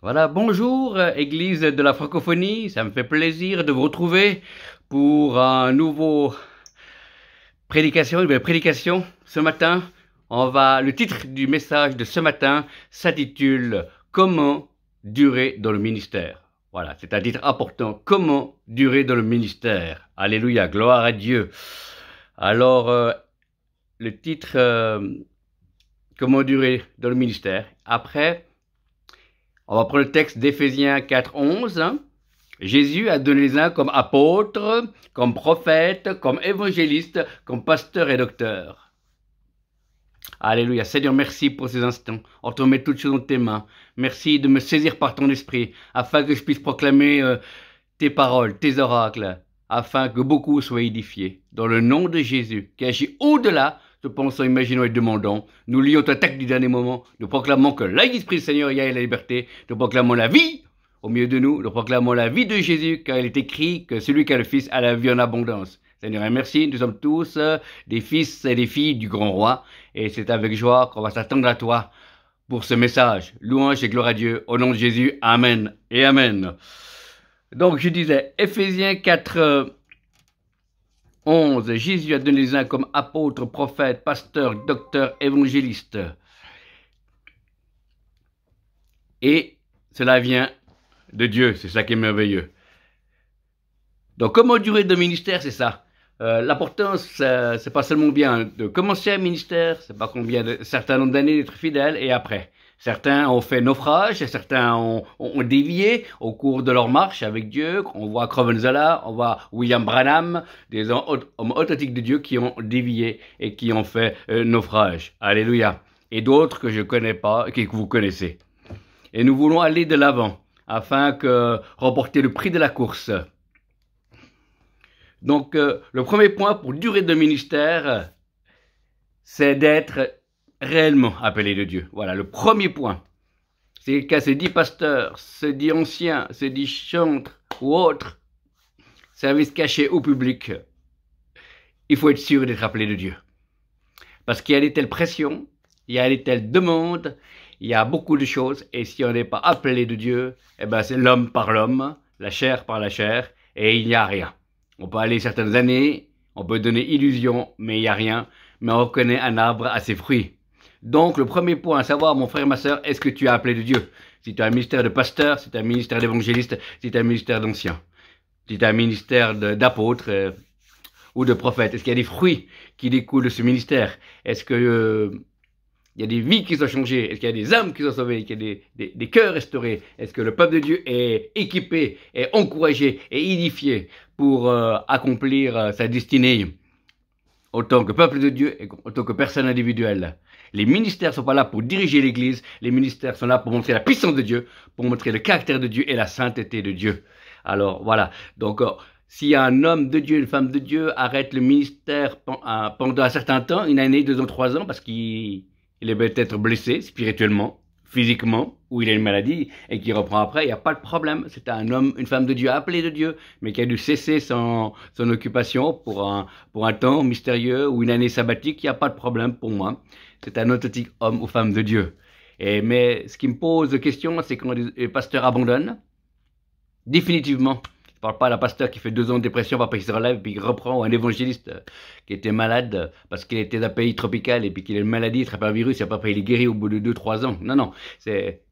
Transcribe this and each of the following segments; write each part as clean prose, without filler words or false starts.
Voilà, bonjour, Église de la francophonie, ça me fait plaisir de vous retrouver pour une nouvelle prédication. Ce matin, le titre du message de ce matin s'intitule Comment durer dans le ministère. Voilà, c'est un titre important. Comment durer dans le ministère. Alléluia, gloire à Dieu. Alors, le titre Comment durer dans le ministère. Après, on va prendre le texte d'Éphésiens 4:11. Jésus a donné les uns comme apôtres, comme prophètes, comme évangélistes, comme pasteurs et docteurs. Alléluia. Seigneur, merci pour ces instants. On te remet toutes choses dans tes mains. Merci de me saisir par ton esprit, afin que je puisse proclamer tes paroles, tes oracles, afin que beaucoup soient édifiés. Dans le nom de Jésus, qui agit au-delà de pensons, imaginons et demandons, nous lions ton attaque du dernier moment, nous proclamons que l'Esprit du Seigneur y a la liberté, nous proclamons la vie au milieu de nous, nous proclamons la vie de Jésus, car il est écrit que celui qui a le Fils a la vie en abondance. Seigneur, et merci, nous sommes tous des fils et des filles du grand roi, et c'est avec joie qu'on va s'attendre à toi pour ce message. Louange et gloire à Dieu, au nom de Jésus, Amen et Amen. Donc je disais, Éphésiens 4, 11. Jésus a donné les uns comme apôtres, prophètes, pasteurs, docteurs, évangélistes. Et cela vient de Dieu, c'est ça qui est merveilleux. Donc comment durer de ministère, c'est ça. L'importance, c'est pas seulement bien de commencer un ministère, c'est pas combien de certain nombre d'années d'être fidèle et après. Certains ont fait naufrage, et certains ont dévié au cours de leur marche avec Dieu. On voit Crovenzala, on voit William Branham, des hommes authentiques de Dieu qui ont dévié et qui ont fait naufrage. Alléluia. Et d'autres que je connais pas, et que vous connaissez. Et nous voulons aller de l'avant, afin que remporter le prix de la course. Donc, le premier point pour durer de ministère, c'est d'être réellement appelé de Dieu. Voilà, le premier point. C'est qu'à se dit pasteur, se dit ancien, se dit chantre ou autre, service caché au public, il faut être sûr d'être appelé de Dieu. Parce qu'il y a des telles pressions, il y a des telles demandes, il y a beaucoup de choses, et si on n'est pas appelé de Dieu, eh ben c'est l'homme par l'homme, la chair par la chair, et il n'y a rien. On peut aller certaines années, on peut donner illusion, mais il n'y a rien, mais on reconnaît un arbre à ses fruits. Donc, le premier point à savoir, mon frère et ma sœur, est-ce que tu es appelé de Dieu? Si tu as un ministère de pasteur, si tu as un ministère d'évangéliste, si tu as un ministère d'ancien, si tu as un ministère d'apôtre ou de prophète, est-ce qu'il y a des fruits qui découlent de ce ministère? Est-ce que il y a des vies qui sont changées? Est-ce qu'il y a des âmes qui sont sauvées? Est-ce qu'il y a des cœurs restaurés? Est-ce que le peuple de Dieu est équipé, est encouragé, est édifié pour accomplir sa destinée en tant que peuple de Dieu et en tant que personne individuelle? Les ministères ne sont pas là pour diriger l'Église, les ministères sont là pour montrer la puissance de Dieu, pour montrer le caractère de Dieu et la sainteté de Dieu. Alors voilà, donc si un homme de Dieu, une femme de Dieu arrête le ministère pendant un certain temps, une année, 2 ans, 3 ans, parce qu'il est peut-être blessé spirituellement, physiquement, ou il a une maladie et qu'il reprend après, il n'y a pas de problème. C'est un homme, une femme de Dieu, appelé de Dieu, mais qui a dû cesser son occupation pour un temps mystérieux ou une année sabbatique, il n'y a pas de problème pour moi. C'est un authentique homme ou femme de Dieu. Mais ce qui me pose question, c'est quand les pasteurs abandonnent, définitivement. Je ne parle pas d'un pasteur qui fait 2 ans de dépression, après il se relève, puis il reprend, ou un évangéliste qui était malade parce qu'il était dans un pays tropical et puis qu'il a une maladie, il attrape un virus, et après il est guéri au bout de 2-3 ans. Non, non, c'est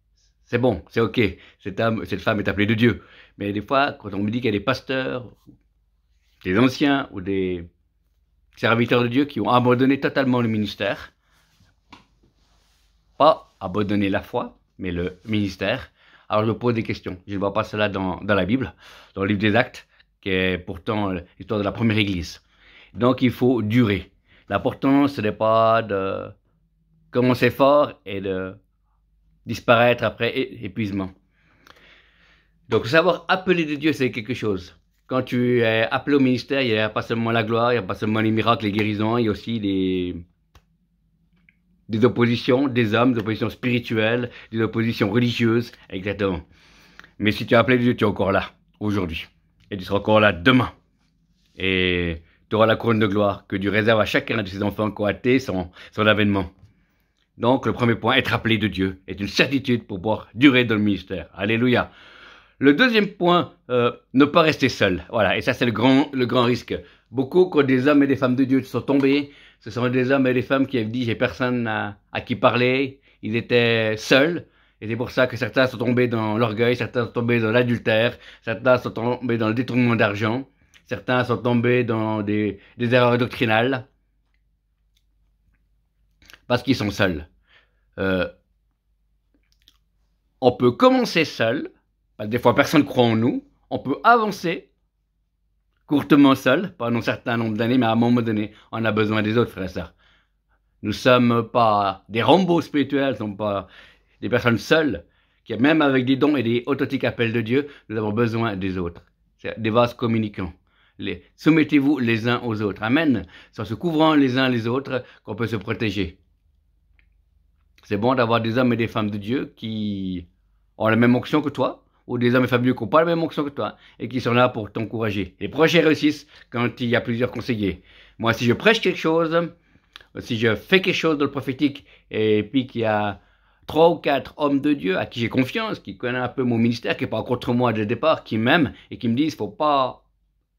bon, c'est ok. Cette femme est appelée de Dieu. Mais des fois, quand on me dit qu'il y a des pasteurs, des anciens ou des serviteurs de Dieu qui ont abandonné totalement le ministère, pas abandonner la foi, mais le ministère. Alors je me pose des questions. Je ne vois pas cela dans la Bible, dans le livre des Actes, qui est pourtant l'histoire de la première Église. Donc il faut durer. L'important, ce n'est pas de commencer fort et de disparaître après épuisement. Donc savoir appeler de Dieu, c'est quelque chose. Quand tu es appelé au ministère, il n'y a pas seulement la gloire, il n'y a pas seulement les miracles, les guérisons, il y a aussi des oppositions, des hommes, des oppositions spirituelles, des oppositions religieuses, exactement. Mais si tu es appelé de Dieu, tu es encore là, aujourd'hui. Et tu seras encore là demain. Et tu auras la couronne de gloire que Dieu réserve à chacun de ses enfants qui ont hâté son avènement. Donc, le premier point, être appelé de Dieu, est une certitude pour pouvoir durer dans le ministère. Alléluia. Le deuxième point, ne pas rester seul. Voilà, et ça c'est le grand risque. Beaucoup, quand des hommes et des femmes de Dieu sont tombés, ce sont des hommes et des femmes qui avaient dit, j'ai personne à qui parler, ils étaient seuls, et c'est pour ça que certains sont tombés dans l'orgueil, certains sont tombés dans l'adultère, certains sont tombés dans le détournement d'argent, certains sont tombés dans des erreurs doctrinales, parce qu'ils sont seuls. On peut commencer seul, des fois personne ne croit en nous, on peut avancer courtement seul, pendant un certain nombre d'années, mais à un moment donné, on a besoin des autres frères et sœurs. Nous ne sommes pas des Rambo spirituels, nous ne sommes pas des personnes seules, qui même avec des dons et des authentiques appels de Dieu, nous avons besoin des autres. C'est des vases communicants. Soumettez-vous les uns aux autres. Amen. C'est en se couvrant les uns les autres qu'on peut se protéger. C'est bon d'avoir des hommes et des femmes de Dieu qui ont la même onction que toi, ou des hommes et femmes de Dieu qui n'ont pas la même onction que toi, et qui sont là pour t'encourager. Les projets réussissent quand il y a plusieurs conseillers. Moi, si je prêche quelque chose, si je fais quelque chose dans le prophétique, et puis qu'il y a 3 ou 4 hommes de Dieu à qui j'ai confiance, qui connaissent un peu mon ministère, qui n'est pas contre moi dès le départ, qui m'aiment, et qui me disent, faut pas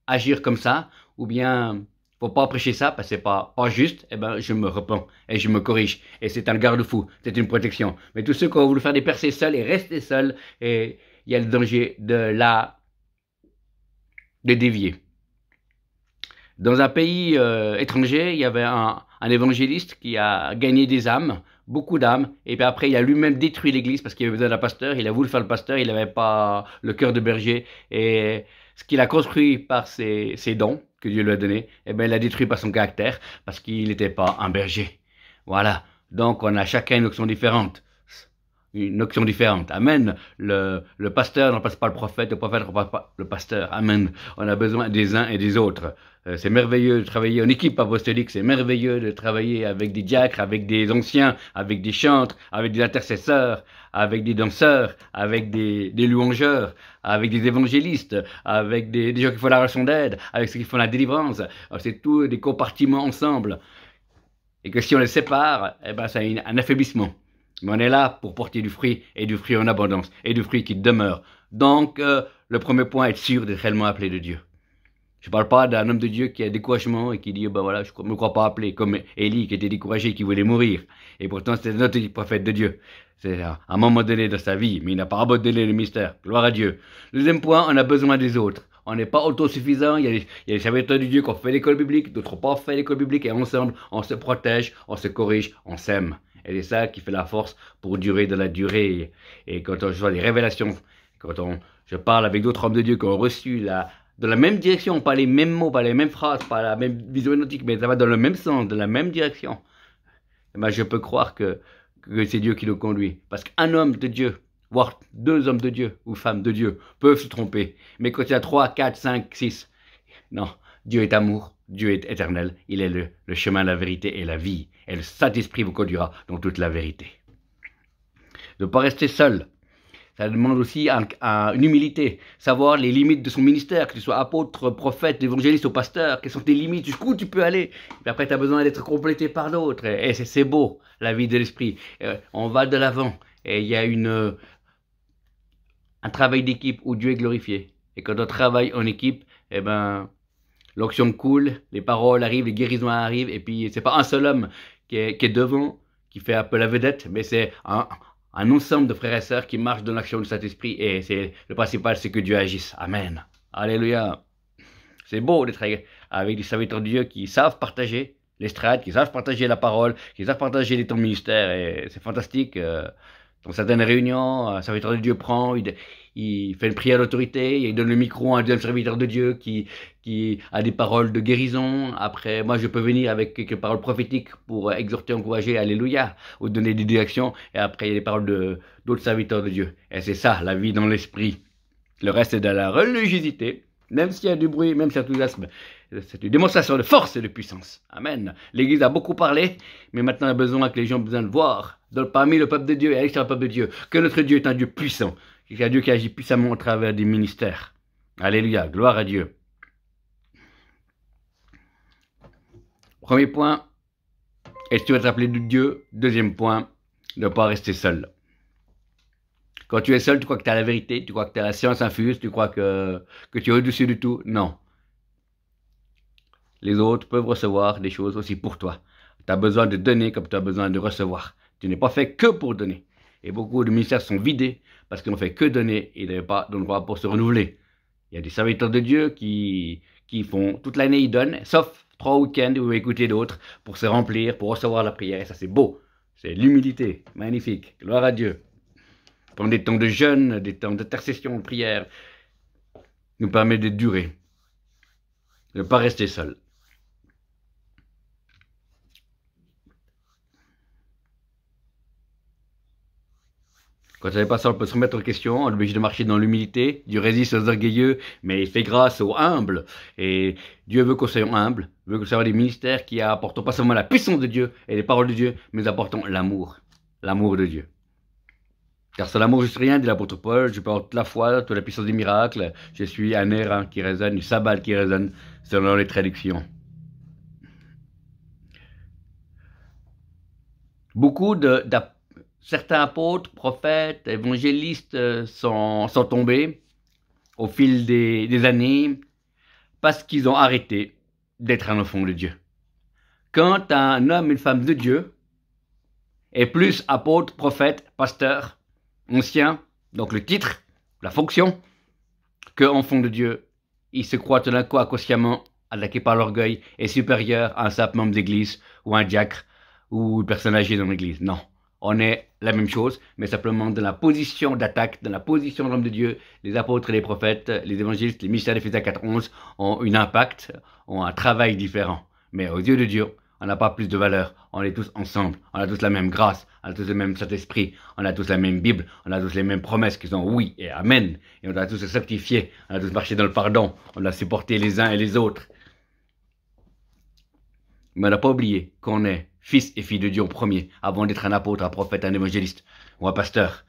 agir comme ça, ou bien faut pas prêcher ça parce que c'est pas juste, eh ben je me repens et je me corrige. Et c'est un garde-fou, c'est une protection. Mais tous ceux qui ont voulu faire des percées seuls et rester seuls, et il y a le danger de dévier. Dans un pays étranger, il y avait un évangéliste qui a gagné des âmes, beaucoup d'âmes, et puis après il a lui-même détruit l'église parce qu'il avait besoin d'un pasteur, il a voulu faire le pasteur, il n'avait pas le cœur de berger, et ce qu'il a construit par ses dons que Dieu lui a donnés, eh ben il l'a détruit par son caractère, parce qu'il n'était pas un berger. Voilà, donc on a chacun une option différente. Une option différente. Amen. Le pasteur ne remplace pas le prophète ne remplace pas le pasteur. Amen. On a besoin des uns et des autres. C'est merveilleux de travailler en équipe apostolique, c'est merveilleux de travailler avec des diacres, avec des anciens, avec des chantres, avec des intercesseurs, avec des danseurs, avec des louangeurs, avec des évangélistes, avec des gens qui font la relation d'aide, avec ceux qui font la délivrance. C'est tous des compartiments ensemble. Et que si on les sépare, eh ben, c'est un affaiblissement. Mais on est là pour porter du fruit, et du fruit en abondance, et du fruit qui demeure. Donc, le premier point, être sûr d'être réellement appelé de Dieu. Je ne parle pas d'un homme de Dieu qui a découragement et qui dit, ben voilà, je ne me crois pas appelé, comme Élie qui était découragé, qui voulait mourir. Et pourtant, c'était notre prophète de Dieu. C'est à un moment donné de sa vie, mais il n'a pas abandonné le mystère. Gloire à Dieu. Deuxième point, on a besoin des autres. On n'est pas autosuffisant. Il y a des serviteurs de Dieu qui ont fait l'école biblique, d'autres n'ont pas fait l'école biblique, et ensemble, on se protège, on se corrige, on s'aime. Et c'est ça qui fait la force pour durer de la durée. Et quand je vois les révélations, quand je parle avec d'autres hommes de Dieu qui ont reçu dans la même direction, pas les mêmes mots, pas les mêmes phrases, pas la même vision hypnotique, mais ça va dans le même sens, dans la même direction, eh ben, je peux croire que c'est Dieu qui nous conduit. Parce qu'un homme de Dieu, voire 2 hommes de Dieu ou femmes de Dieu peuvent se tromper. Mais quand il y a 3, 4, 5, 6, non, Dieu est amour, Dieu est éternel, il est le chemin, la vérité et la vie. Et le Saint-Esprit vous conduira dans toute la vérité. De ne pas rester seul. Ça demande aussi une humilité, savoir les limites de son ministère, que tu sois apôtre, prophète, évangéliste ou pasteur, quelles sont tes limites, jusqu'où tu peux aller. Et après, tu as besoin d'être complété par d'autres. Et c'est beau, la vie de l'esprit. On va de l'avant. Et il y a un travail d'équipe où Dieu est glorifié. Et quand on travaille en équipe, eh ben, l'onction coule, les paroles arrivent, les guérisons arrivent, et puis c'est pas un seul homme qui est devant, qui fait un peu la vedette, mais c'est un ensemble de frères et sœurs qui marchent dans l'action du Saint-Esprit, et c'est le principal, c'est que Dieu agisse. Amen. Alléluia. C'est beau d'être avec des serviteurs de Dieu qui savent partager l'estrade, qui savent partager la parole, qui savent partager les temps de ministère, et c'est fantastique. Dans certaines réunions, un serviteur de Dieu prend, il fait une prière d'autorité, il donne le micro à un deuxième serviteur de Dieu qui a des paroles de guérison. Après, moi, je peux venir avec quelques paroles prophétiques pour exhorter, encourager, alléluia, ou donner des directions. Et après, il y a des paroles d'autres serviteurs de Dieu. Et c'est ça, la vie dans l'esprit. Le reste est de la religiosité. Même s'il y a du bruit, même s'il y a tout ça, c'est une démonstration de force et de puissance. Amen. L'Église a beaucoup parlé, mais maintenant il y a besoin que les gens ont besoin de voir, parmi le peuple de Dieu et à l'extérieur du peuple de Dieu, que notre Dieu est un Dieu puissant, qu'il y a un Dieu qui agit puissamment au travers des ministères. Alléluia, gloire à Dieu. Premier point, est-ce que tu vas t'appeler de Dieu? Deuxième point, Ne pas rester seul. Quand tu es seul, tu crois que tu as la vérité, tu crois que tu as la science infuse, tu crois que tu es au-dessus de tout. Non. Les autres peuvent recevoir des choses aussi pour toi. Tu as besoin de donner comme tu as besoin de recevoir. Tu n'es pas fait que pour donner. Et beaucoup de ministères sont vidés parce qu'ils n'ont fait que donner et n'avaient pas d'endroit pour se renouveler. Il y a des serviteurs de Dieu qui font toute l'année, ils donnent, sauf 3 week-ends où ils écouter d'autres pour se remplir, pour recevoir la prière. Et ça, c'est beau. C'est l'humilité. Magnifique. Gloire à Dieu. Prendre des temps de jeûne, des temps d'intercession, de prière, nous permet de durer. De ne pas rester seul. Quand on n'est pas seul, on peut se remettre en question, on est obligé de marcher dans l'humilité. Dieu résiste aux orgueilleux, mais il fait grâce aux humbles. Et Dieu veut qu'on soit humble, veut qu'on soit des ministères qui apportent pas seulement la puissance de Dieu et les paroles de Dieu, mais apportons l'amour de Dieu. Car sans l'amour, je ne suis rien, dit l'apôtre Paul. Je porte la foi, toute la puissance des miracles. Je suis un air qui résonne, une sabale qui résonne, selon les traductions. Beaucoup certains apôtres, prophètes, évangélistes sont tombés au fil des années parce qu'ils ont arrêté d'être un enfant de Dieu. Quand un homme, une femme de Dieu est plus apôtre, prophète, pasteur, ancien, donc le titre, la fonction, que enfant de Dieu, il se croit tout d'un coup inconsciemment, attaqué par l'orgueil, est supérieur à un simple membre d'église ou un diacre ou une personne âgée dans l'église. Non. On est la même chose, mais simplement dans la position d'attaque, dans la position de l'homme de Dieu. Les apôtres et les prophètes, les évangélistes, les ministères d'Éphésiens 4:11 ont un impact, ont un travail différent. Mais aux yeux de Dieu, on n'a pas plus de valeur. On est tous ensemble. On a tous la même grâce. On a tous le même Saint-Esprit. On a tous la même Bible. On a tous les mêmes promesses qui sont oui et amen. Et on doit tous se sanctifier. On a tous marché dans le pardon. On doit supporter les uns et les autres. Mais on n'a pas oublié qu'on est fils et fille de Dieu en premier, avant d'être un apôtre, un prophète, un évangéliste ou un pasteur.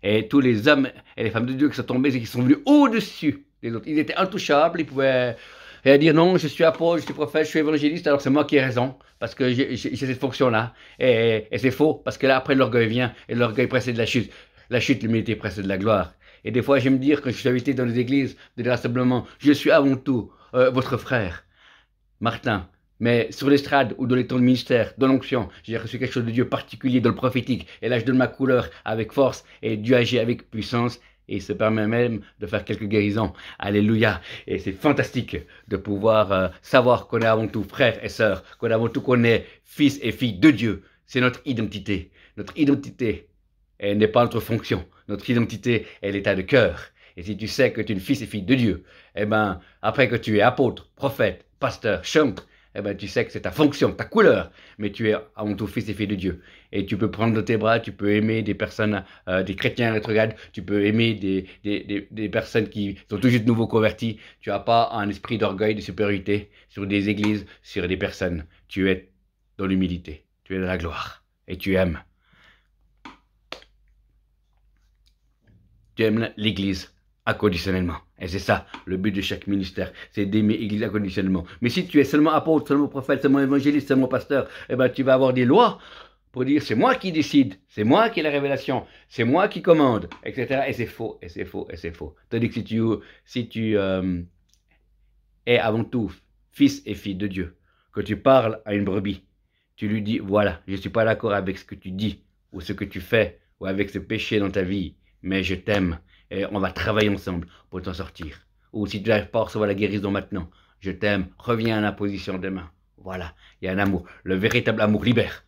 Et tous les hommes et les femmes de Dieu qui sont tombés et qui sont venus au-dessus des autres. Ils étaient intouchables, ils pouvaient dire non, je suis apôtre, je suis prophète, je suis évangéliste, alors c'est moi qui ai raison, parce que j'ai cette fonction-là. Et c'est faux, parce que là, après, l'orgueil vient, et l'orgueil précède la chute. La chute, l'humilité précède la gloire. Et des fois, j'aime dire, quand je suis invité dans les églises, de dire simplement, je suis avant tout votre frère, Martin. Mais sur l'estrade ou dans les temps de ministère, dans l'onction, j'ai reçu quelque chose de Dieu particulier dans le prophétique. Et là, je donne ma couleur avec force et Dieu agit avec puissance. Et il se permet même de faire quelques guérisons. Alléluia. Et c'est fantastique de pouvoir savoir qu'on est avant tout frères et sœurs, qu'on est avant tout qu'on est fils et filles de Dieu. C'est notre identité. Notre identité, elle n'est pas notre fonction. Notre identité est l'état de cœur. Et si tu sais que tu es une fils et fille de Dieu, eh ben, après que tu es apôtre, prophète, pasteur, chantre, eh ben, tu sais que c'est ta fonction, ta couleur, mais tu es avant tout fils et fille de Dieu. Et tu peux prendre de tes bras, tu peux aimer des personnes, des chrétiens rétrogrades, tu peux aimer des personnes qui sont tout juste nouveau convertis. Tu n'as pas un esprit d'orgueil, de supériorité sur des églises, sur des personnes. Tu es dans l'humilité, tu es dans la gloire, et tu aimes. Tu aimes l'église inconditionnellement. Et c'est ça, le but de chaque ministère, c'est d'aimer l'église inconditionnellement. Mais si tu es seulement apôtre, seulement prophète, seulement évangéliste, seulement pasteur, eh ben tu vas avoir des lois pour dire c'est moi qui décide, c'est moi qui ai la révélation, c'est moi qui commande, etc. Et c'est faux, et c'est faux, et c'est faux. Tandis que si tu es avant tout fils et fille de Dieu, que tu parles à une brebis, tu lui dis voilà, je ne suis pas d'accord avec ce que tu dis, ou ce que tu fais, ou avec ce péché dans ta vie, mais je t'aime. Et on va travailler ensemble pour t'en sortir. Ou si tu n'arrives pas à recevoir la guérison maintenant, je t'aime, reviens à la position demain. Voilà, il y a un amour. Le véritable amour libère.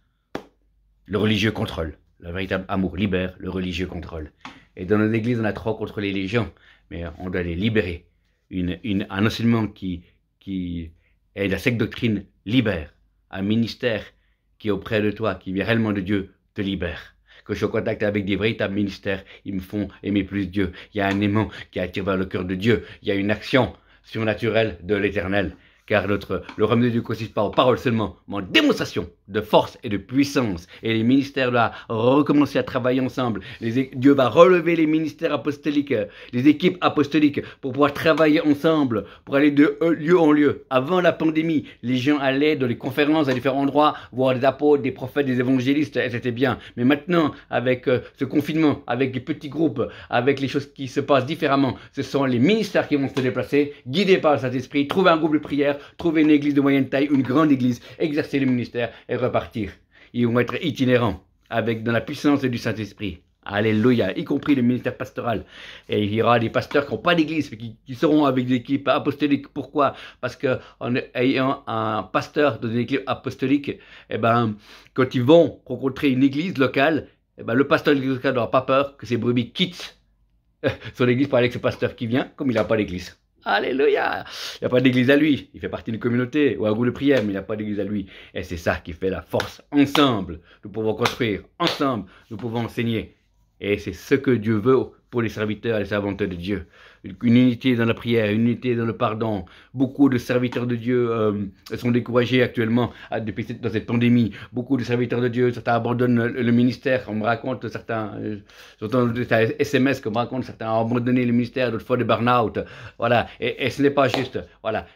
Le religieux contrôle. Le véritable amour libère, le religieux contrôle. Et dans nos églises, on a trop contrôlé les gens, mais on doit les libérer. Un enseignement qui est la secte doctrine libère. Un ministère qui est auprès de toi, qui vient réellement de Dieu, te libère. Que je suis en contact avec des véritables ministères, ils me font aimer plus Dieu. Il y a un aimant qui attire vers le cœur de Dieu. Il y a une action surnaturelle de l'Éternel car le royaume de Dieu ne consiste pas en paroles seulement, mais en démonstration de force et de puissance. Et les ministères doivent recommencer à travailler ensemble. Dieu va relever les ministères apostoliques, les équipes apostoliques, pour pouvoir travailler ensemble, pour aller de lieu en lieu. Avant la pandémie, les gens allaient dans les conférences à différents endroits, voir des apôtres, des prophètes, des évangélistes, et c'était bien. Mais maintenant, avec ce confinement, avec les petits groupes, avec les choses qui se passent différemment, ce sont les ministères qui vont se déplacer, guidés par le Saint-Esprit, trouver un groupe de prière, trouver une église de moyenne taille, une grande église, exercer le ministère et repartir. Ils vont être itinérants, dans la puissance du Saint-Esprit. Alléluia, y compris le ministère pastoral. Et il y aura des pasteurs qui n'ont pas d'église, mais qui seront avec des équipes apostoliques. Pourquoi? Parce qu'en ayant un pasteur dans une équipe apostolique, quand ils vont rencontrer une église locale, le pasteur de l'église locale n'aura pas peur que ses brebis quittent son église pour aller avec ce pasteur qui vient, comme il n'a pas d'église. Alléluia! Il n'y a pas d'église à lui. Il fait partie d'une communauté ou un groupe de prière, mais il n'y a pas d'église à lui. Et c'est ça qui fait la force. Ensemble, nous pouvons construire. Ensemble, nous pouvons enseigner. Et c'est ce que Dieu veut pour les serviteurs et les servantes de Dieu. Une unité dans la prière, une unité dans le pardon. Beaucoup de serviteurs de Dieu sont découragés actuellement dans cette pandémie. Beaucoup de serviteurs de Dieu, certains abandonnent le ministère. On me raconte certains, j'entends des SMS qu'on me raconte, certains ont abandonné le ministère, d'autres fois des burn-out. Voilà, et ce n'est pas juste. Voilà,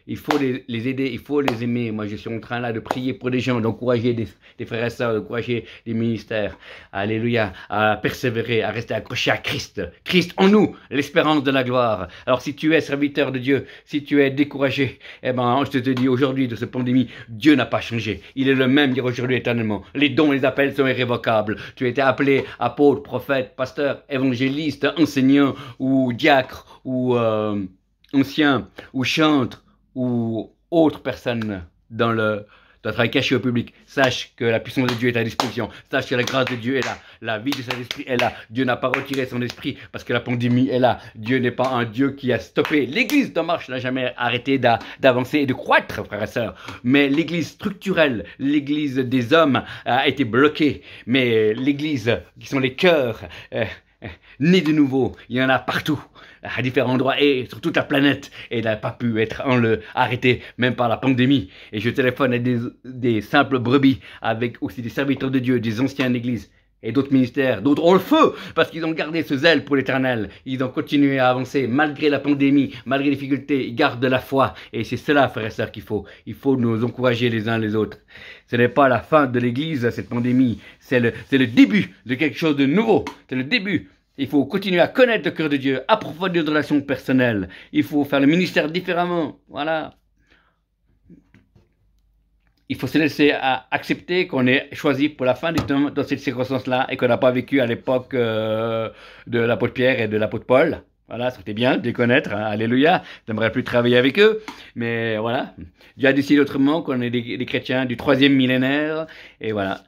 il faut les aider, il faut les aimer. Moi, je suis en train là de prier pour des gens, d'encourager des frères et sœurs, d'encourager des ministères. Alléluia, à persévérer, à rester accroché à Christ. Christ en nous, l'espérance de la gloire. Alors si tu es serviteur de Dieu, si tu es découragé, je te dis aujourd'hui de cette pandémie, Dieu n'a pas changé. Il est le même hier, aujourd'hui, éternellement. Les dons, les appels sont irrévocables. Tu as été appelé apôtre, prophète, pasteur, évangéliste, enseignant ou diacre ou ancien ou chantre ou autre personne dans le travail caché au public. Sache que la puissance de Dieu est à disposition. Sache que la grâce de Dieu est là. La vie de Saint-Esprit est là. Dieu n'a pas retiré son esprit parce que la pandémie est là. Dieu n'est pas un Dieu qui a stoppé. L'église de marche n'a jamais arrêté d'avancer et de croître, frères et sœurs. Mais l'église structurelle, l'église des hommes a été bloquée. Mais l'église qui sont les cœurs nés de nouveau, il y en a partout, à différents endroits et sur toute la planète, et n'a pas pu être arrêté même par la pandémie. Et je téléphone à des simples brebis, avec aussi des serviteurs de Dieu, des anciens d'église et d'autres ministères, d'autres ont le feu, parce qu'ils ont gardé ce zèle pour l'éternel. Ils ont continué à avancer malgré la pandémie, malgré les difficultés, ils gardent de la foi. Et c'est cela, frères et sœurs, qu'il faut. Il faut nous encourager les uns les autres. Ce n'est pas la fin de l'église, cette pandémie, c'est le début de quelque chose de nouveau. C'est le début. Il faut continuer à connaître le cœur de Dieu, approfondir nos relations personnelles. Il faut faire le ministère différemment. Voilà. Il faut se laisser accepter qu'on est choisi pour la fin du temps dans cette circonstance-là et qu'on n'a pas vécu à l'époque de l'apôtre Pierre et de l'apôtre Paul. Voilà, c'était bien de les connaître, hein, alléluia. J'aimerais plus travailler avec eux, mais voilà. Dieu a décidé autrement qu'on est des chrétiens du 3e millénaire, et voilà.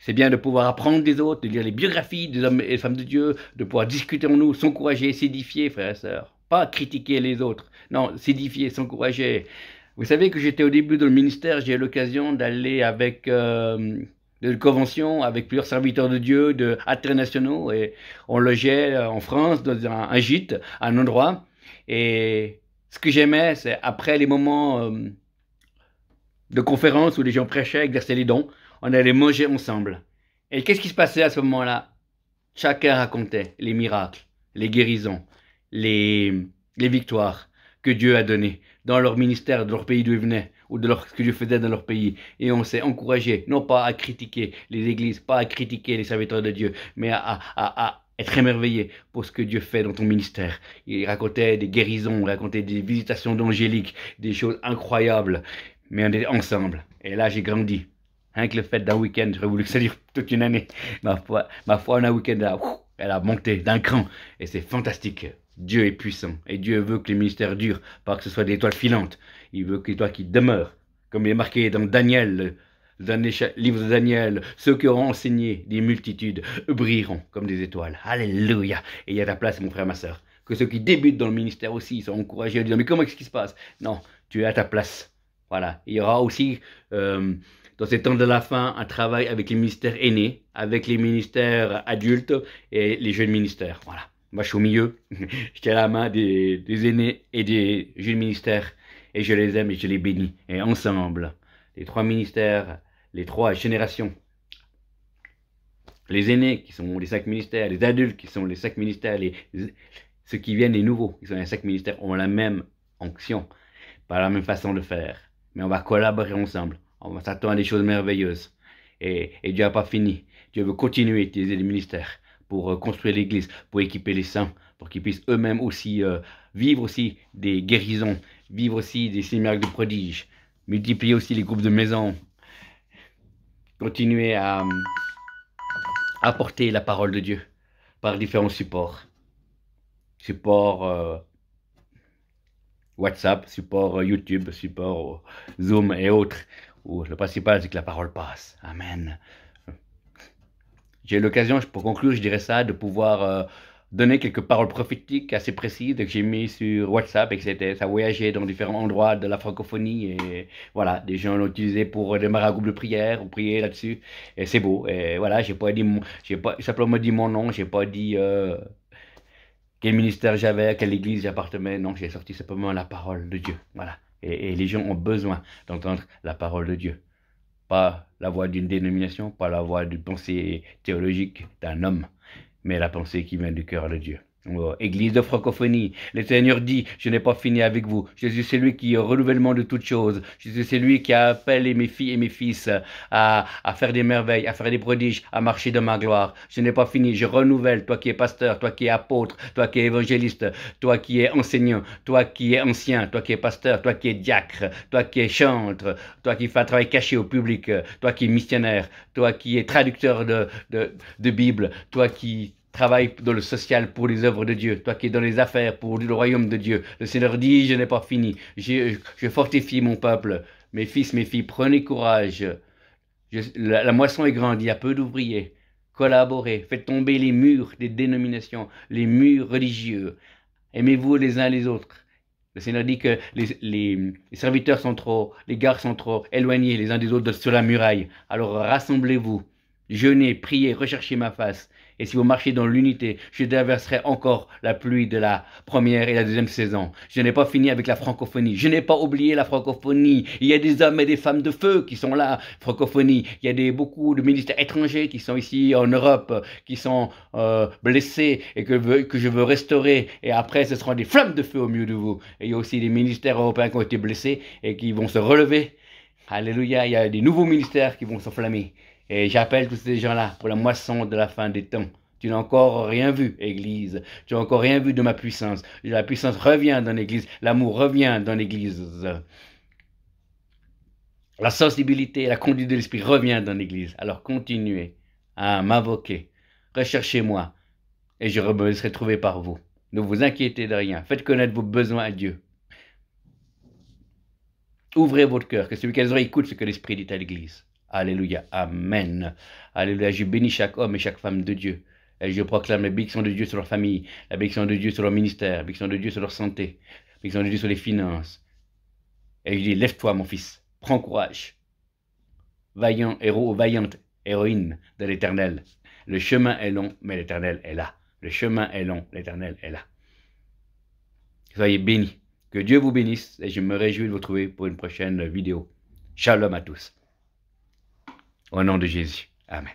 C'est bien de pouvoir apprendre des autres, de lire les biographies des hommes et des femmes de Dieu, de pouvoir discuter en nous, s'encourager, s'édifier, frères et sœurs. Pas critiquer les autres, non, s'édifier, s'encourager. Vous savez que j'étais au début dans le ministère, j'ai eu l'occasion d'aller avec de conventions avec plusieurs serviteurs de Dieu, internationaux, et on logeait en France dans un gîte, à un endroit. Et ce que j'aimais, c'est après les moments de conférences où les gens prêchaient, exerçaient les dons, on allait manger ensemble. Et qu'est-ce qui se passait à ce moment-là? Chacun racontait les miracles, les guérisons, les victoires que Dieu a données dans leur ministère, de leur pays d'où ils venaient, ou de ce que Dieu faisait dans leur pays. Et on s'est encouragé, non pas à critiquer les églises, pas à critiquer les serviteurs de Dieu, mais à être émerveillé pour ce que Dieu fait dans ton ministère. Il racontait des guérisons, il racontait des visitations d'angéliques, des choses incroyables, mais on était ensemble. Et là, j'ai grandi. Rien que le fait d'un week-end, j'aurais voulu que ça dure toute une année. Ma foi en un week-end, elle a monté d'un cran. Et c'est fantastique. Dieu est puissant. Et Dieu veut que les ministères durent, pas que ce soit des étoiles filantes. Il veut que les étoiles qui demeurent. Comme il est marqué dans Daniel, dans le livre de Daniel, ceux qui auront enseigné des multitudes brilleront comme des étoiles. Alléluia. Et il y a ta place, mon frère, ma soeur. Que ceux qui débutent dans le ministère aussi sont encouragés à dire, mais comment est-ce qui se passe? Non, tu es à ta place. Voilà. Il y aura aussi... dans ces temps de la fin, un travail avec les ministères aînés, avec les ministères adultes et les jeunes ministères. Voilà. Moi, je suis au milieu. Je tiens la main des aînés et des jeunes ministères. et je les aime et je les bénis. Et ensemble, les 3 ministères, les 3 générations, les aînés qui sont les 5 ministères, les adultes qui sont les 5 ministères, ceux qui viennent, les nouveaux qui sont les 5 ministères, ont la même onction, pas la même façon de faire. Mais on va collaborer ensemble. On va s'attendre à des choses merveilleuses. Et Dieu n'a pas fini. Dieu veut continuer à utiliser les ministères pour construire l'Église, pour équiper les saints, pour qu'ils puissent eux-mêmes aussi vivre aussi des guérisons, vivre aussi des signes miracles de prodiges, multiplier aussi les groupes de maison, continuer à apporter la parole de Dieu par différents supports. Support WhatsApp, support YouTube, support Zoom et autres. Où le principal, c'est que la parole passe. Amen. J'ai eu l'occasion, pour conclure, je dirais ça, de pouvoir donner quelques paroles prophétiques assez précises que j'ai mis sur WhatsApp et que ça voyageait dans différents endroits de la francophonie et voilà, des gens l'ont utilisé pour démarrer un groupe de prière ou prier là-dessus et c'est beau. Et voilà, j'ai pas simplement dit mon nom, j'ai pas dit quel ministère j'avais, à quelle église j'appartenais. Non, j'ai sorti simplement la parole de Dieu. Voilà. Et les gens ont besoin d'entendre la parole de Dieu. Pas la voix d'une dénomination, pas la voix d'une pensée théologique d'un homme, mais la pensée qui vient du cœur de Dieu. Église de francophonie, le Seigneur dit, je n'ai pas fini avec vous. Je suis celui qui est au renouvellement de toutes choses. Je suis celui qui appelle mes filles et mes fils à faire des merveilles, à faire des prodiges, à marcher dans ma gloire. Je n'ai pas fini, je renouvelle, toi qui es pasteur, toi qui es apôtre, toi qui es évangéliste, toi qui es enseignant, toi qui es ancien, toi qui es pasteur, toi qui es diacre, toi qui es chantre, toi qui fais un travail caché au public, toi qui es missionnaire, toi qui es traducteur de Bible, toi qui travaille dans le social pour les œuvres de Dieu, toi qui es dans les affaires pour le royaume de Dieu. Le Seigneur dit, je n'ai pas fini. Je fortifie mon peuple. Mes fils, mes filles, prenez courage. La moisson est grande, il y a peu d'ouvriers. Collaborez, faites tomber les murs des dénominations, les murs religieux. Aimez-vous les uns les autres. Le Seigneur dit que les serviteurs sont trop, les gardes sont trop éloignés les uns des autres sur la muraille. Alors rassemblez-vous, jeûnez, priez, recherchez ma face. Et si vous marchez dans l'unité, je déverserai encore la pluie de la première et la deuxième saison. Je n'ai pas fini avec la francophonie. Je n'ai pas oublié la francophonie. Il y a des hommes et des femmes de feu qui sont là, francophonie. Il y a beaucoup de ministères étrangers qui sont ici en Europe, qui sont blessés et que je veux restaurer. Et après, ce seront des flammes de feu au milieu de vous. Et il y a aussi des ministères européens qui ont été blessés et qui vont se relever. Alléluia, il y a des nouveaux ministères qui vont s'enflammer. Et j'appelle tous ces gens-là pour la moisson de la fin des temps. Tu n'as encore rien vu, Église. Tu n'as encore rien vu de ma puissance. La puissance revient dans l'Église. L'amour revient dans l'Église. La sensibilité, la conduite de l'Esprit revient dans l'Église. Alors continuez à m'invoquer. Recherchez-moi et je me laisserai trouver par vous. Ne vous inquiétez de rien. Faites connaître vos besoins à Dieu. Ouvrez votre cœur, que celui qui a les oreilles écoute ce que l'Esprit dit à l'Église. Alléluia, Amen. Alléluia, je bénis chaque homme et chaque femme de Dieu. Et je proclame la bénédiction de Dieu sur leur famille, la bénédiction de Dieu sur leur ministère, la bénédiction de Dieu sur leur santé, la bénédiction de Dieu sur les finances. Et je dis, lève-toi mon fils, prends courage. Vaillant héros, vaillante héroïne de l'Éternel. Le chemin est long, mais l'Éternel est là. Le chemin est long, l'Éternel est là. Soyez bénis. Que Dieu vous bénisse et je me réjouis de vous retrouver pour une prochaine vidéo. Shalom à tous. Au nom de Jésus. Amen.